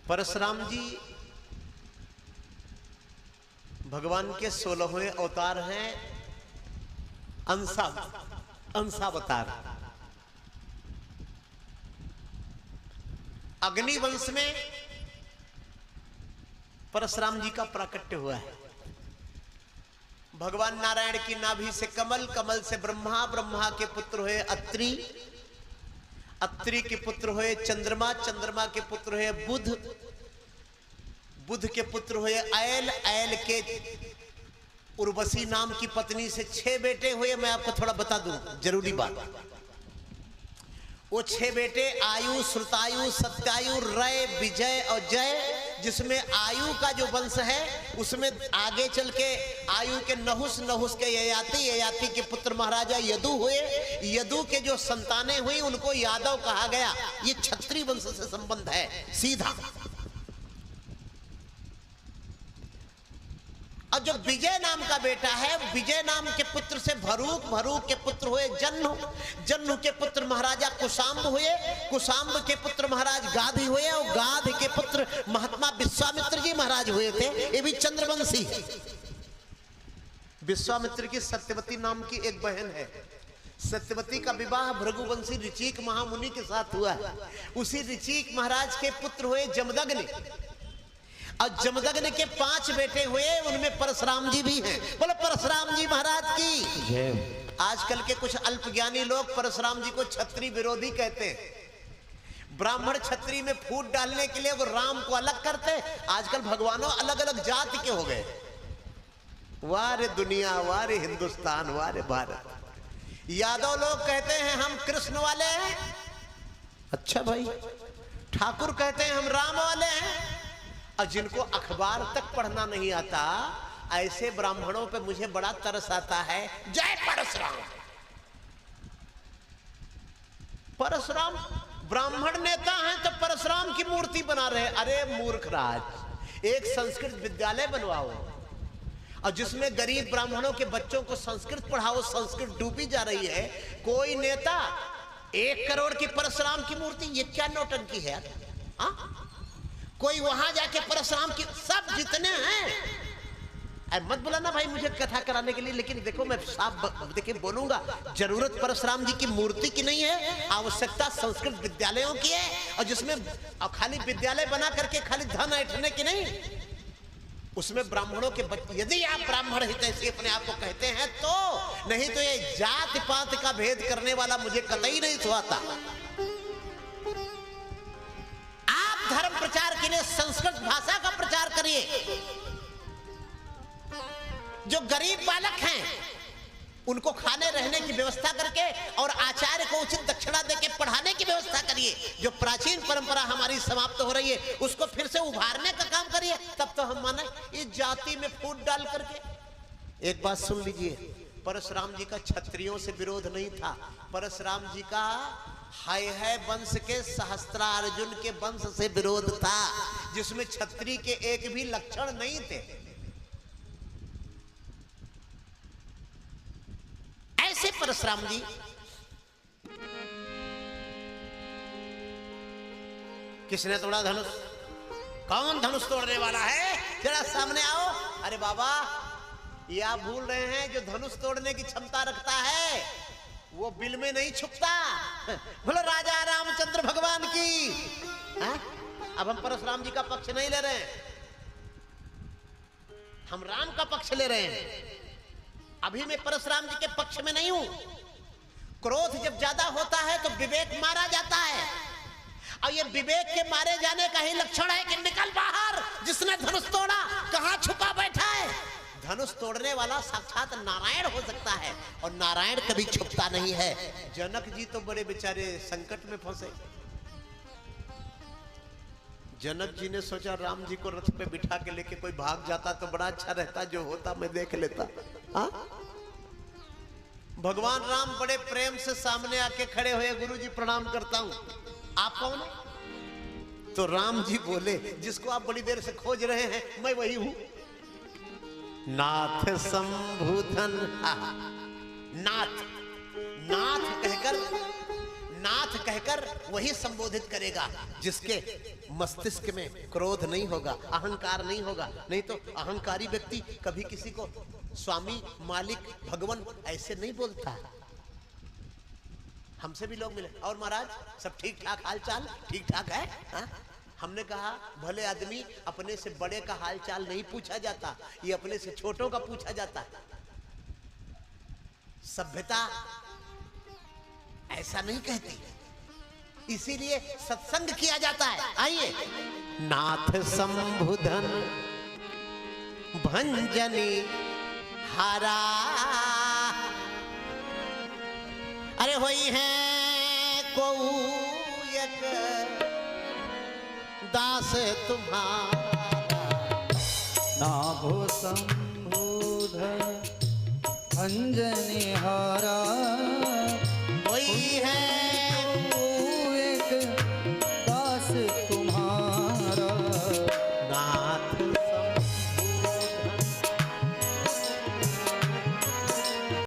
परशुराम जी भगवान के 16वें अवतार हैं, अंशावतार। अग्निवंश में परशुराम जी का प्राकट्य हुआ है। भगवान नारायण की नाभि से कमल, कमल से ब्रह्मा, ब्रह्मा के पुत्र हुए अत्रि, अत्रि के पुत्र हुए चंद्रमा, चंद्रमा के पुत्र हुए बुध, बुध के पुत्र हुए ऐल, ऐल के उर्वशी नाम की पत्नी से 6 बेटे हुए। मैं आपको थोड़ा बता दूं, जरूरी बात। वो 6 बेटे आयु, श्रुतायु, सत्यायु, रय, विजय और जय, जिसमें आयु का जो वंश है उसमें आगे चल के आयु के नहुस, नहुस के ययाति, ययाति के पुत्र महाराजा यदु हुए। यदु के जो संतानें हुई उनको यादव कहा गया। ये क्षत्रिय वंश से संबंध है सीधा। और जो विजय नाम का बेटा है, विजय नाम के पुत्र से भरूक, भरूक के पुत्र हुए जन्नु, जन्नु के पुत्र महाराजा कुशाम्ब हुए, कुशाम्ब के पुत्र महाराज गाधी हुए, और गाध के पुत्र महात्मा विश्वामित्र जी महाराज हुए थे। ये भी चंद्रवंशी। विश्वामित्र की सत्यवती नाम की एक बहन है। सत्यवती का विवाह भृगुवंशी ऋचिक महामुनि के साथ हुआ है। उसी ऋचिक महाराज के पुत्र हुए जमदग्नि, और जमदग्नि के 5 बेटे हुए, उनमें परशुराम जी भी हैं। बोलो परशुराम जी महाराज की। आजकल के कुछ अल्पज्ञानी लोग परशुराम जी को क्षत्रिय विरोधी कहते हैं। ब्राह्मण क्षत्रिय में फूट डालने के लिए वो राम को अलग करते। आजकल भगवानों अलग अलग जाति के हो गए। वाह रे दुनिया, वाह रे हिंदुस्तान, वाह रे भारत। यादव लोग कहते हैं हम कृष्ण वाले हैं। अच्छा भाई। ठाकुर कहते हैं हम राम वाले हैं। और जिनको अखबार तक पढ़ना नहीं आता, ऐसे ब्राह्मणों पे मुझे बड़ा तरस आता है। जय परशुराम। परशुराम ब्राह्मण नेता हैं तो परशुराम की मूर्ति बना रहे। अरे मूर्ख राज, एक संस्कृत विद्यालय बनवाओ और जिसमें गरीब ब्राह्मणों के बच्चों को संस्कृत पढ़ाओ। संस्कृत डूबी जा रही है। कोई नेता 1 करोड़ की परशुराम की मूर्ति, ये क्या नौटंकी है यार? हाँ, कोई वहां जाके परशुराम की, सब जितने हैं, मत बुलाना भाई मुझे कथा कराने के लिए, लेकिन देखो मैं साफ देखिए बोलूंगा, जरूरत परशुराम जी की मूर्ति की नहीं है, आवश्यकता संस्कृत विद्यालयों की है। और जिसमें खाली विद्यालय बना करके खाली धन ऐंठने की नहीं, उसमें ब्राह्मणों के बच्चे, यदि आप ब्राह्मण हितैषी अपने आप को कहते हैं तो, नहीं तो ये जात पात का भेद करने वाला मुझे कतई नहीं सुहाता। धर्म प्रचार के लिए संस्कृत भाषा का प्रचार करिए। जो गरीब बालक हैं उनको खाने रहने की व्यवस्था करके और आचार्य को उचित दक्षिणा देके पढ़ाने की व्यवस्था करिए। जो प्राचीन परंपरा हमारी समाप्त हो रही है उसको फिर से उभारने का काम करिए, तब तो हम माने। इस जाति में फूट डाल करके। एक बात सुन लीजिए, परशुराम जी का क्षत्रियों से विरोध नहीं था। परशुराम जी का है वंश के सहस्त्रार्जुन के वंश से विरोध था, जिसमें क्षत्रिय के एक भी लक्षण नहीं थे। ऐसे परशुराम जी किसने तोड़ा धनुष? कौन धनुष तोड़ने वाला है? जरा सामने आओ। अरे बाबा, ये आप भूल रहे हैं, जो धनुष तोड़ने की क्षमता रखता है वो बिल में नहीं छुपता। बोलो राजा रामचंद्र भगवान की। अब हम परशुराम जी का पक्ष नहीं ले रहे हैं, हम राम का पक्ष ले रहे हैं। अभी मैं परशुराम जी के पक्ष में नहीं हूं। क्रोध जब ज्यादा होता है तो विवेक मारा जाता है, और ये विवेक के मारे जाने का ही लक्षण है कि निकल बाहर। जिसने धनुष तोड़ा कहां छुपा बैठा है? धनुष तोड़ने वाला साक्षात नारायण हो सकता है, और नारायण कभी छुपता नहीं है। जनक जी तो बड़े बेचारे संकट में फंसे। जनक जी ने सोचा राम जी को रथ पे बिठा के लेके कोई भाग जाता तो बड़ा अच्छा रहता, जो होता मैं देख लेता। हाँ? भगवान राम बड़े प्रेम से सामने आके खड़े हुए, गुरु जी प्रणाम करता हूं। आप कौन? तो राम जी बोले, जिसको आप बड़ी देर से खोज रहे हैं मैं वही हूं। नाथ शंभुधन। नाथ, नाथ कहकर नाथ कहकर वही संबोधित करेगा जिसके मस्तिष्क में क्रोध नहीं होगा, अहंकार नहीं होगा। नहीं तो अहंकारी व्यक्ति कभी किसी को स्वामी, मालिक, भगवान ऐसे नहीं बोलता। हमसे भी लोग मिले, और महाराज सब ठीक ठाक, हाल चाल ठीक ठाक है? हा? हमने कहा भले आदमी, अपने से बड़े का हाल चाल नहीं पूछा जाता, ये अपने से छोटों का पूछा जाता है। सभ्यता ऐसा नहीं कहती, इसीलिए सत्संग किया जाता है। आइए। नाथ संबुधन भंजनी हारा, अरे होई है को एक दास तुम्हारा। नाभो संबुधन भंजनी हारा,